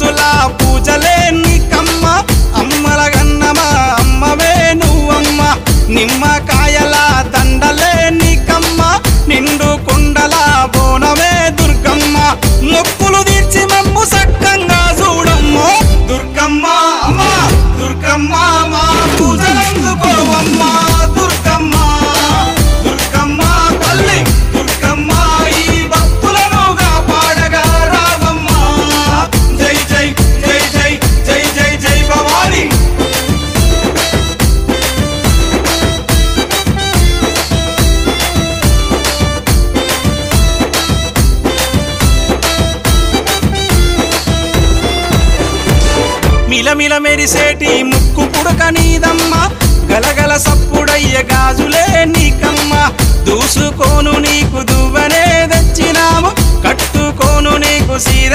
రోజుల పూజలే నీకమ్మ అమ్మల గన్నమా అమ్మవే నువ్వమ్మ నిమ్మకాయల దండలే నీకమ్మ నిండు కుండల బోనమే దుర్గమ్మ మొక్కులు తీర్చి మమ్ము సక్కంగా చూడమ్మో దుర్గమ్మ అమ్మ దుర్గమ్మ మా పూజలందుకోవమ్మ దుర్గమ్మ దుర్గమ్మ తల్లి దుర్గమ్మ ఈ భక్తులనుగా పాడగా రావమ్మ జై జై జై జై జై జై జై భవాని మిలమిల మెరిసేటి ముక్కు పుడక నీదమ్మ గలగల సప్పుడయ్య గాజులే నీకమ్మ దూసుకోను నీకు దువ్వనే తెచ్చినాము కట్టుకోను నీకు సీర